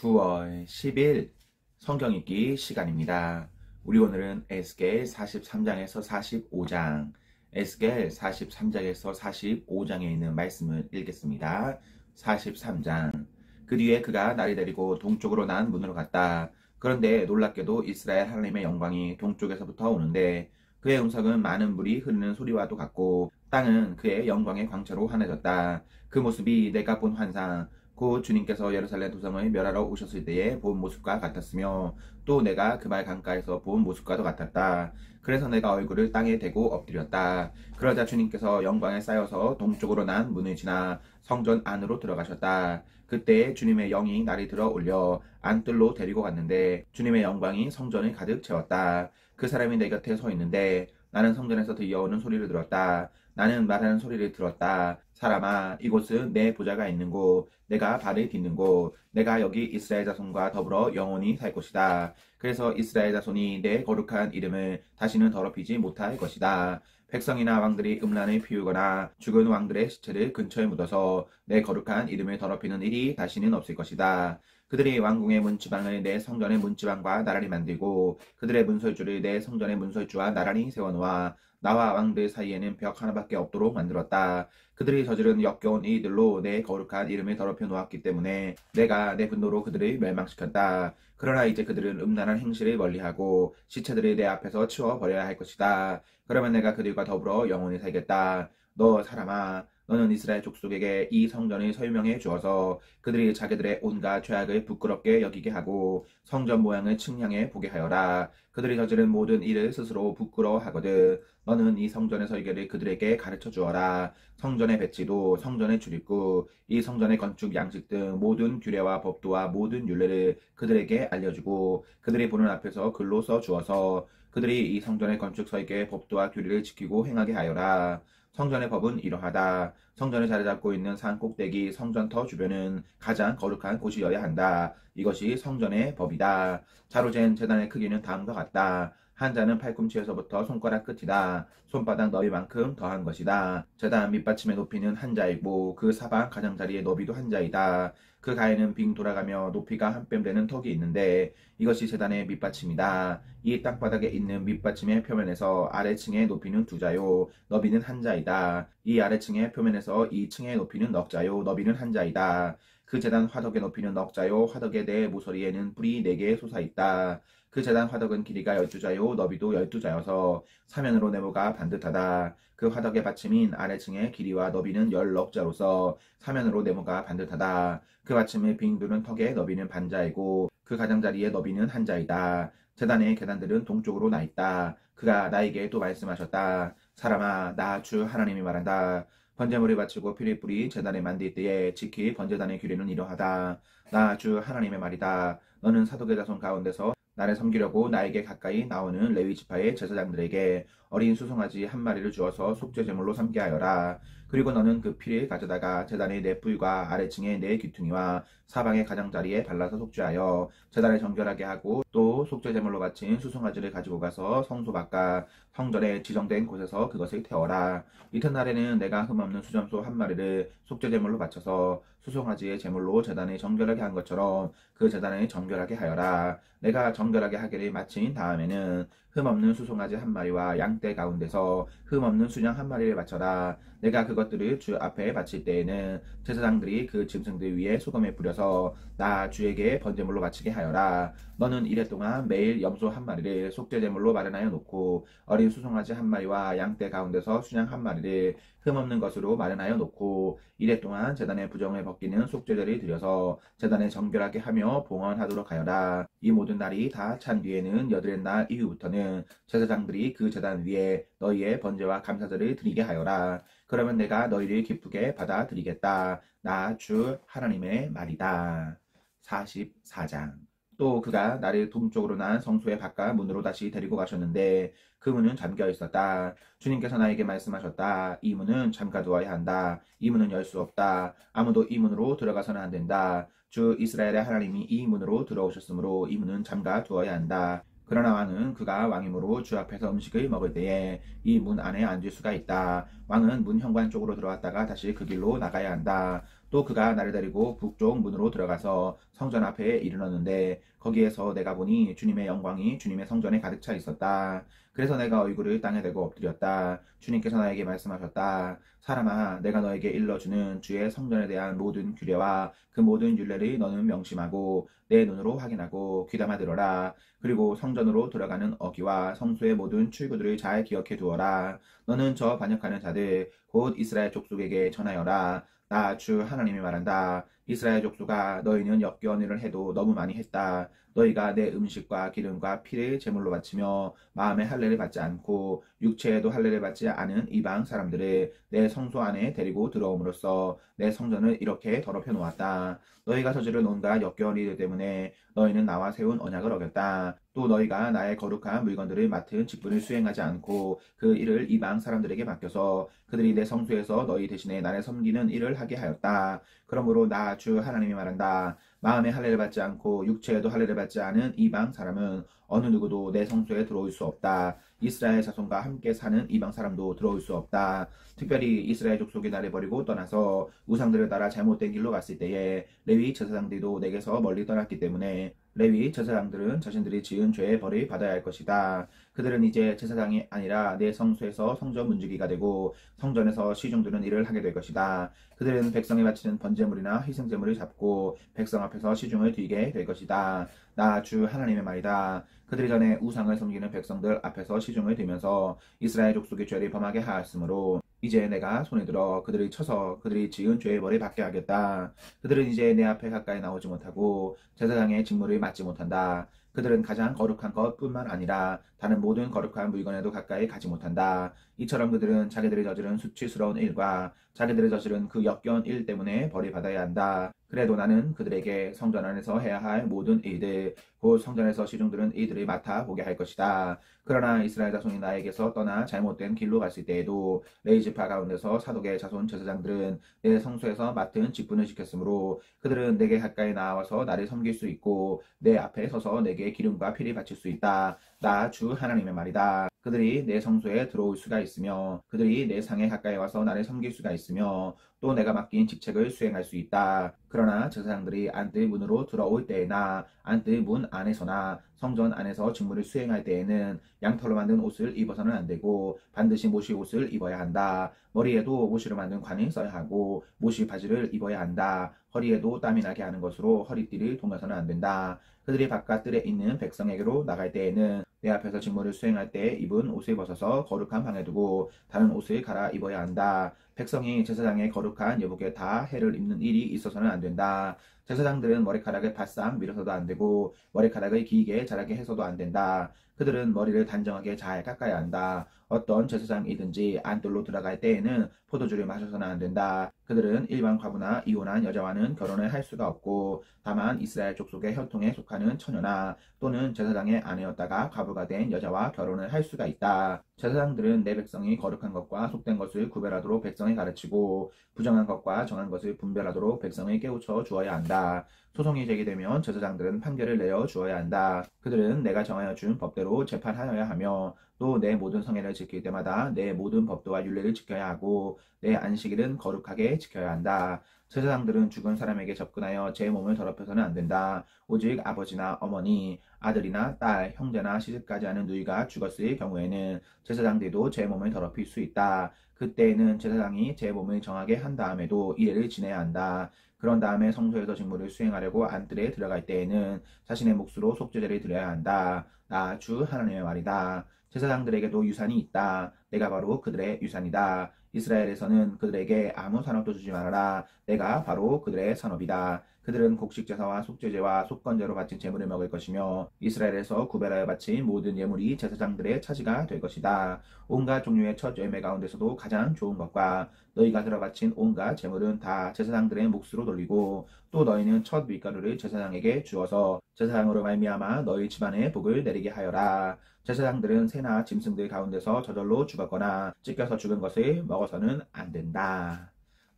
9월 10일 성경 읽기 시간입니다. 우리 오늘은 에스겔 43장에서 45장, 에스겔 43장에서 45장에 있는 말씀을 읽겠습니다. 43장. 그 뒤에 그가 나를 데리고 동쪽으로 난 문으로 갔다. 그런데 놀랍게도 이스라엘 하나님의 영광이 동쪽에서부터 오는데 그의 음성은 많은 물이 흐르는 소리와도 같고 땅은 그의 영광의 광채로 환해졌다. 그 모습이 내가 본 환상, 곧 주님께서 예루살렘 도성을 멸하러 오셨을 때의 본 모습과 같았으며 또 내가 그말 강가에서 본 모습과도 같았다. 그래서 내가 얼굴을 땅에 대고 엎드렸다. 그러자 주님께서 영광에 쌓여서 동쪽으로 난 문을 지나 성전 안으로 들어가셨다. 그때 주님의 영이 나를 들어 올려 안뜰로 데리고 갔는데 주님의 영광이 성전을 가득 채웠다. 그 사람이 내 곁에 서 있는데 나는 성전에서 들려오는 소리를 들었다. 나는 말하는 소리를 들었다. 사람아, 이곳은 내 보좌가 있는 곳, 내가 발을 딛는 곳, 내가 여기 이스라엘 자손과 더불어 영원히 살 것이다. 그래서 이스라엘 자손이 내 거룩한 이름을 다시는 더럽히지 못할 것이다. 백성이나 왕들이 음란을 피우거나 죽은 왕들의 시체를 근처에 묻어서 내 거룩한 이름을 더럽히는 일이 다시는 없을 것이다. 그들이 왕궁의 문지방을 내 성전의 문지방과 나란히 만들고 그들의 문설주를 내 성전의 문설주와 나란히 세워놓아 나와 왕들 사이에는 벽 하나밖에 없도록 만들었다. 그들이 저지른 역겨운 일들로 내 거룩한 이름을 더럽혀 놓았기 때문에 내가 내 분노로 그들을 멸망시켰다. 그러나 이제 그들은 음란한 행실을 멀리하고 시체들을 내 앞에서 치워버려야 할 것이다. 그러면 내가 그들과 더불어 영원히 살겠다. 너 사람아, 너는 이스라엘 족속에게 이 성전을 설명해 주어서 그들이 자기들의 온갖 죄악을 부끄럽게 여기게 하고 성전 모양을 측량해 보게 하여라. 그들이 저지른 모든 일을 스스로 부끄러워하거든. 너는 이 성전의 설계를 그들에게 가르쳐 주어라. 성전의 배치도, 성전의 출입구, 이 성전의 건축 양식 등 모든 규례와 법도와 모든 율례를 그들에게 알려주고 그들이 보는 앞에서 글로 써 주어서 그들이 이 성전의 건축 설계의 법도와 규례를 지키고 행하게 하여라. 성전의 법은 이러하다. 성전을 자리 잡고 있는 산 꼭대기 성전터 주변은 가장 거룩한 곳이어야 한다. 이것이 성전의 법이다. 자로잰 제단의 크기는 다음과 같다. 한 자는 팔꿈치에서부터 손가락 끝이다. 손바닥 너비만큼 더한 것이다. 제단 밑받침의 높이는 한 자이고 그 사방 가장자리의 너비도 한 자이다. 그 가에는 빙 돌아가며 높이가 한 뼘 되는 턱이 있는데 이것이 제단의 밑받침이다. 이 땅바닥에 있는 밑받침의 표면에서 아래층의 높이는 두 자요 너비는 한 자이다. 이 아래층의 표면에서 이 층의 높이는 넉 자요 너비는 한 자이다. 그 제단 화덕의 높이는 넉 자요 화덕의 네 모서리에는 뿔이 4개 솟아있다. 그 제단 화덕은 길이가 12자요 너비도 12자여서 사면으로 네모가 반듯하다. 그 화덕의 받침인 아래층의 길이와 너비는 10넉자로서 사면으로 네모가 반듯하다. 그 받침의 빙 두른 턱의 너비는 반자이고 그 가장자리의 너비는 한 자이다. 제단의 계단들은 동쪽으로 나 있다. 그가 나에게 또 말씀하셨다. 사람아, 나 주 하나님이 말한다. 번제물을 바치고 피를 뿌리 제단에 만들 때에 지킬 번제단의 규례는 이러하다. 나 주 하나님의 말이다. 너는 사독의 자손 가운데서 나를 섬기려고 나에게 가까이 나오는 레위 지파의 제사장들에게 어린 수송아지 한 마리를 주어서 속죄 제물로 삼게 하여라. 그리고 너는 그 피를 가져다가 제단의 네 뿔과 아래층의 네 귀퉁이와 사방의 가장자리에 발라서 속죄하여 제단을 정결하게 하고 또 속죄 제물로 바친 수송아지를 가지고 가서 성소 바깥 성전에 지정된 곳에서 그것을 태워라. 이튿날에는 내가 흠없는 수점소 한 마리를 속죄 제물로 바쳐서 수송아지의 제물로 제단을 정결하게 한 것처럼 그 제단을 정결하게 하여라. 내가 정결하게 하기를 마친 다음에는 흠없는 수송아지 한 마리와 양떼 가운데서 흠없는 수양 한 마리를 바쳐라. 내가 그것들을 주 앞에 바칠 때에는 제사장들이 그 짐승들 위에 소금에 뿌려서 나 주에게 번제물로 바치게 하여라. 너는 이래 동안 매일 염소 한 마리를 속죄제물로 마련하여 놓고 어린 수송아지 한 마리와 양떼 가운데서 수양 한 마리를 흠없는 것으로 마련하여 놓고 이래 동안 제단의 부정을 벗기는 속죄제를 드려서 제단을 정결하게 하며 봉헌하도록 하여라. 이 모든 날이 다 찬 뒤에는 여드렛 날 이후부터는 제사장들이 그 제단 위에 너희의 번제와 감사제를 드리게 하여라. 그러면 내가 너희를 기쁘게 받아들이겠다. 나 주 하나님의 말이다. 44장. 또 그가 나를 동쪽으로 난 성소의 바깥 문으로 다시 데리고 가셨는데 그 문은 잠겨 있었다. 주님께서 나에게 말씀하셨다. 이 문은 잠가두어야 한다. 이 문은 열 수 없다. 아무도 이 문으로 들어가서는 안 된다. 주 이스라엘의 하나님이 이 문으로 들어오셨으므로 이 문은 잠가두어야 한다. 그러나 왕은 그가 왕이므로 주 앞에서 음식을 먹을 때에 이 문 안에 앉을 수가 있다. 왕은 문 현관 쪽으로 들어왔다가 다시 그 길로 나가야 한다. 또 그가 나를 데리고 북쪽 문으로 들어가서 성전 앞에 이르렀는데 거기에서 내가 보니 주님의 영광이 주님의 성전에 가득 차 있었다. 그래서 내가 얼굴을 땅에 대고 엎드렸다. 주님께서 나에게 말씀하셨다. 사람아, 내가 너에게 일러주는 주의 성전에 대한 모든 규례와 그 모든 율례를 너는 명심하고 내 눈으로 확인하고 귀담아 들어라. 그리고 성전으로 들어가는 어기와 성소의 모든 출구들을 잘 기억해 두어라. 너는 저 반역하는 자들 곧 이스라엘 족속에게 전하여라. 나 주 하나님이 말한다. 이스라엘 족속아, 너희는 역겨운 일을 해도 너무 많이 했다. 너희가 내 음식과 기름과 피를 제물로 바치며 마음의 할례를 받지 않고 육체에도 할례를 받지 않은 이방 사람들을 내 성소 안에 데리고 들어옴으로써 내 성전을 이렇게 더럽혀 놓았다. 너희가 저지른 온갖 역겨운 일들 때문에 너희는 나와 세운 언약을 어겼다. 또 너희가 나의 거룩한 물건들을 맡은 직분을 수행하지 않고 그 일을 이방 사람들에게 맡겨서 그들이 내 성소에서 너희 대신에 나를 섬기는 일을 하게 하였다. 그러므로 나 주 하나님이 말한다. 마음의 할례를 받지 않고 육체에도 할례를 받지 않은 이방 사람은 어느 누구도 내 성소에 들어올 수 없다. 이스라엘 자손과 함께 사는 이방 사람도 들어올 수 없다. 특별히 이스라엘 족속이 나를 버리고 떠나서 우상들을 따라 잘못된 길로 갔을 때에 레위 제사장들도 내게서 멀리 떠났기 때문에 레위 제사장들은 자신들이 지은 죄의 벌을 받아야 할 것이다. 그들은 이제 제사장이 아니라 내 성소에서 성전 문지기가 되고 성전에서 시중드는 일을 하게 될 것이다. 그들은 백성이 바치는 번제물이나 희생제물을 잡고 백성 앞에서 시중을 들게 될 것이다. 나 주 하나님의 말이다. 그들이 전에 우상을 섬기는 백성들 앞에서 시중을 들면서 이스라엘 족속의 죄를 범하게 하였으므로 이제 내가 손에 들어 그들을 쳐서 그들이 지은 죄의 벌을 받게 하겠다. 그들은 이제 내 앞에 가까이 나오지 못하고 제사장의 직무를 맡지 못한다. 그들은 가장 거룩한 것뿐만 아니라 다른 모든 거룩한 물건에도 가까이 가지 못한다. 이처럼 그들은 자기들이 저지른 수치스러운 일과 자기들이 저지른 그 역겨운 일 때문에 벌을 받아야 한다. 그래도 나는 그들에게 성전 안에서 해야 할 모든 일들, 곧 성전에서 시중드는 일들을 맡아보게 할 것이다. 그러나 이스라엘 자손이 나에게서 떠나 잘못된 길로 갔을 때에도 레위 지파 가운데서 사독의 자손 제사장들은 내 성소에서 맡은 직분을 지켰으므로 그들은 내게 가까이 나와서 나를 섬길 수 있고 내 앞에 서서 내게 기름과 피를 바칠 수 있다. 나 주 하나님의 말이다. 그들이 내 성소에 들어올 수가 있으며 그들이 내 상에 가까이 와서 나를 섬길 수가 있으며 또 내가 맡긴 직책을 수행할 수 있다. 그러나 제사장들이 안뜰 문으로 들어올 때나 안뜰 문 안에서나 성전 안에서 직무를 수행할 때에는 양털로 만든 옷을 입어서는 안 되고 반드시 모시 옷을 입어야 한다. 머리에도 모시로 만든 관을 써야 하고 모시 바지를 입어야 한다. 허리에도 땀이 나게 하는 것으로 허리띠를 동여서는 안 된다. 그들이 바깥 뜰에 있는 백성에게로 나갈 때에는 내 앞에서 직무를 수행할 때 입은 옷을 벗어서 거룩한 방에 두고 다른 옷을 갈아 입어야 한다. 백성이 제사장의 거룩한 예복에 다 해를 입는 일이 있어서는 안 된다. 제사장들은 머리카락을 바싹 밀어서도 안 되고 머리카락을 길게 자라게 해서도 안 된다. 그들은 머리를 단정하게 잘 깎아야 한다. 어떤 제사장이든지 안뜰로 들어갈 때에는 포도주를 마셔서는 안 된다. 그들은 일반 과부나 이혼한 여자와는 결혼을 할 수가 없고 다만 이스라엘 족속의 혈통에 속하는 처녀나 또는 제사장의 아내였다가 과부가 된 여자와 결혼을 할 수가 있다. 제사장들은 내 백성이 거룩한 것과 속된 것을 구별하도록 백성에 가르치고 부정한 것과 정한 것을 분별하도록 백성을 깨우쳐 주어야 한다. 소송이 제기되면 제사장들은 판결을 내어 주어야 한다. 그들은 내가 정하여 준 법대로 재판하여야 하며 또 내 모든 성회를 지킬 때마다 내 모든 법도와 율례를 지켜야 하고 내 안식일은 거룩하게 지켜야 한다. 제사장들은 죽은 사람에게 접근하여 제 몸을 더럽혀서는 안 된다. 오직 아버지나 어머니, 아들이나 딸, 형제나 시집가지 않은 누이가 죽었을 경우에는 제사장들도 제 몸을 더럽힐 수 있다. 그때에는 제사장이 제 몸을 정하게 한 다음에도 이래를 지내야 한다. 그런 다음에 성소에서 직무를 수행하려고 안뜰에 들어갈 때에는 자신의 몫으로 속죄제를 드려야 한다. 나 주 하나님의 말이다. 제사장들에게도 유산이 있다. 내가 바로 그들의 유산이다. 이스라엘에서는 그들에게 아무 산업도 주지 말아라. 내가 바로 그들의 산업이다. 그들은 곡식제사와 속죄제와 속건제로 바친 제물을 먹을 것이며 이스라엘에서 구별하여 바친 모든 예물이 제사장들의 차지가 될 것이다. 온갖 종류의 첫 열매 가운데서도 가장 좋은 것과 너희가 들어 바친 온갖 제물은 다 제사장들의 몫으로 돌리고 또 너희는 첫 밀가루를 제사장에게 주어서 제사장으로 말미암아 너희 집안에 복을 내리게 하여라. 제사장들은 새나 짐승들 가운데서 저절로 죽었거나 찢겨서 죽은 것을 먹어서는 안 된다.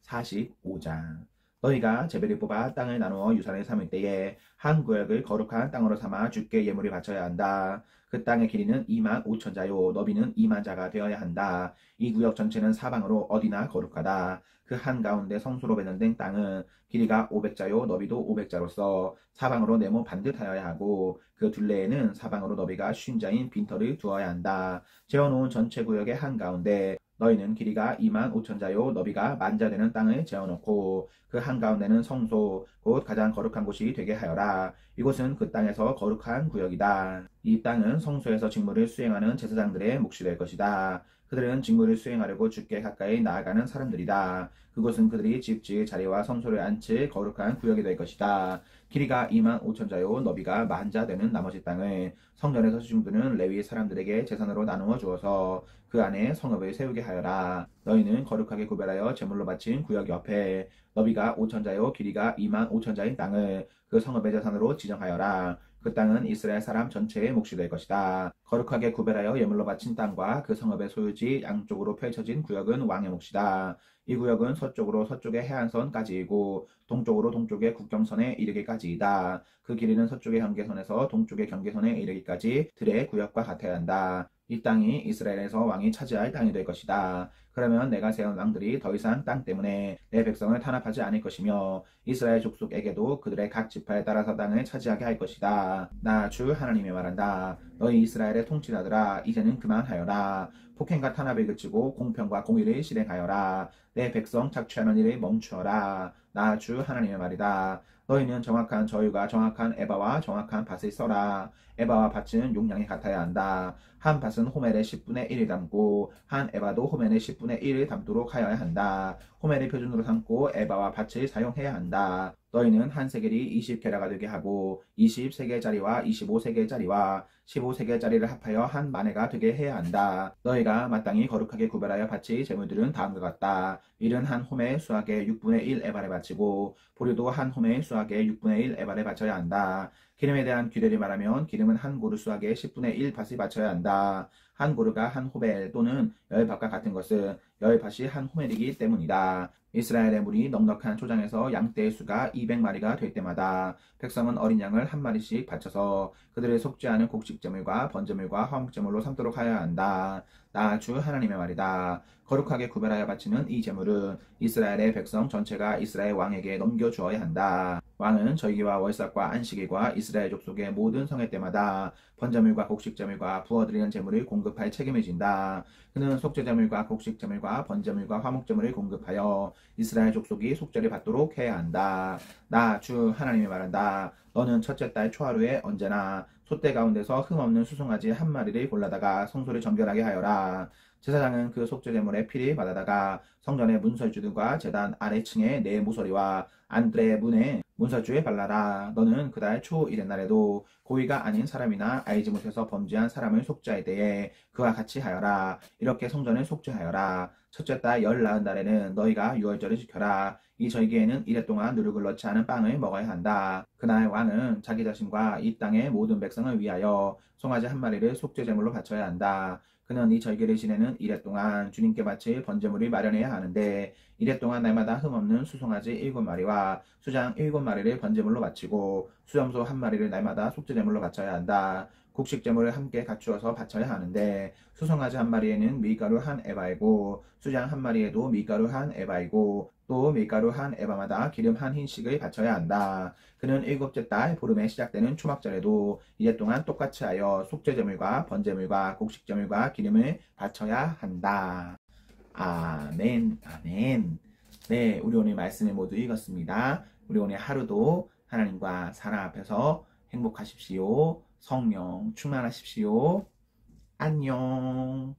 45장. 너희가 제비를 뽑아 땅을 나누어 유산을 삼을 때에 한 구역을 거룩한 땅으로 삼아 주께 예물을 바쳐야 한다. 그 땅의 길이는 2만 5천 자요 너비는 2만 자가 되어야 한다. 이 구역 전체는 사방으로 어디나 거룩하다. 그 한가운데 성소로 배정된 땅은 길이가 500자요 너비도 500자로서 사방으로 네모 반듯하여야 하고 그 둘레에는 사방으로 너비가 50자인 빈터를 두어야 한다. 재어놓은 전체 구역의 한가운데 너희는 길이가 2만 5천 자요 너비가 10,000자 되는 땅을 재어놓고 그 한가운데는 성소 곧 가장 거룩한 곳이 되게 하여라. 이곳은 그 땅에서 거룩한 구역이다. 이 땅은 성소에서 직무를 수행하는 제사장들의 몫이 될 것이다. 그들은 직무를 수행하려고 주께 가까이 나아가는 사람들이다. 그곳은 그들이 집 지을 자리와 성소를 앉힐 거룩한 구역이 될 것이다. 길이가 2만 5천 자요 너비가 10,000자 되는 나머지 땅을 성전에서 시중드는 레위 사람들에게 제산으로 나누어 주어서 그 안에 성읍을 세우게 하여라. 너희는 거룩하게 구별하여 제물로 바친 구역 옆에 너비가 5,000자요 길이가 2만 5천 자인 땅을 그 성읍의 제산으로 지정하여라. 그 땅은 이스라엘 사람 전체의 몫이 될 것이다. 거룩하게 구별하여 예물로 바친 땅과 그 성읍의 소유지 양쪽으로 펼쳐진 구역은 왕의 몫이다. 이 구역은 서쪽으로 서쪽의 해안선까지이고 동쪽으로 동쪽의 국경선에 이르기까지이다. 그 길이는 서쪽의 경계선에서 동쪽의 경계선에 이르기까지 들의 구역과 같아야 한다. 이 땅이 이스라엘에서 왕이 차지할 땅이 될 것이다. 그러면 내가 세운 왕들이 더 이상 땅 때문에 내 백성을 탄압하지 않을 것이며 이스라엘 족속에게도 그들의 각 지파에 따라서 땅을 차지하게 할 것이다. 나 주 하나님이 말한다. 너희 이스라엘의 통치자들아 이제는 그만하여라. 폭행과 탄압을 그치고 공평과 공의를 실행하여라. 내 백성 착취하는 일을 멈추어라. 나 주 하나님의 말이다. 너희는 정확한 저유가 정확한 에바와 정확한 밭을 써라. 에바와 밭은 용량이 같아야 한다. 한 밭은 호멜의 10분의 1을 담고 한 에바도 호멜의 10분의 1을 담도록 하여야 한다. 호멜을 표준으로 삼고 에바와 밭을 사용해야 한다. 너희는 한 세겔이 20게라가 되게 하고 20세겔짜리와 25세겔짜리와 15세겔짜리를 합하여 한 마네가 되게 해야 한다. 너희가 마땅히 거룩하게 구별하여 바칠 제물들은 다음과 같다. 밀은 한 홈에 수학의 6분의 1 에바를 바치고 보류도 한 홈에 수학의 6분의 1 에바를 바쳐야 한다. 기름에 대한 규례를 말하면 기름은 한 고루 수학의 10분의 1 밭을 바쳐야 한다. 한 고루가 한 호벨 또는 10밭과 같은 것은 10밭이 한 호멜이기 때문이다. 이스라엘의 물이 넉넉한 초장에서 양떼의 수가 200마리가 될 때마다 백성은 어린 양을 한 마리씩 바쳐서 그들을 속죄하는 곡식제물과 번제물과 화목제물로 삼도록 하여야 한다. 나 주 하나님의 말이다. 거룩하게 구별하여 바치는 이 제물은 이스라엘의 백성 전체가 이스라엘 왕에게 넘겨주어야 한다. 왕은 절기와 월삭과 안식일과 이스라엘 족속의 모든 성회 때마다 번제물과 곡식제물과 부어드리는 제물을 공급할 책임을 진다. 그는 속죄제물과 곡식제물과 번제물과 화목제물을 공급하여 이스라엘 족속이 속죄를 받도록 해야 한다. 나 주 하나님이 말한다. 너는 첫째 달 초하루에 언제나 솥대 가운데서 흠없는 수송아지 한 마리를 골라다가 성소를 정결하게 하여라. 제사장은 그 속죄제물의 피를 받아다가 성전의 문설주들과 제단 아래층의 네 모서리와 안드레의 문에 문설주에 발라라. 너는 그달 초 이른 날에도 고의가 아닌 사람이나 알지 못해서 범죄한 사람을 속죄할 때에 그와 같이 하여라. 이렇게 성전을 속죄하여라. 첫째 달 14날에는 너희가 유월절을 지켜라. 이 절기에는 이래 동안 누룩을 넣지 않은 빵을 먹어야 한다. 그날 왕은 자기 자신과 이 땅의 모든 백성을 위하여 송아지 한 마리를 속죄제물로 바쳐야 한다. 그는 이 절기를 지내는 이래 동안 주님께 바칠 번제물을 마련해야 하는데 이래 동안 날마다 흠없는 수송아지 7마리와 수장 7마리를 번제물로 바치고 수염소 한 마리를 날마다 속죄제물로 바쳐야 한다. 곡식제물을 함께 갖추어서 바쳐야 하는데 수송아지 한 마리에는 밀가루 한 에바이고 수장 한 마리에도 밀가루 한 에바이고 또 밀가루 한 에바마다 기름 한 흰씩을 바쳐야 한다. 그는 7째 달 보름에 시작되는 초막절에도 이래 동안 똑같이 하여 속죄제물과 번제물과 곡식제물과 기름을 바쳐야 한다. 아멘, 아멘. 네, 우리 오늘 말씀을 모두 읽었습니다. 우리 오늘 하루도 하나님과 사랑 앞에서 행복하십시오. 성령 충만하십시오. 안녕.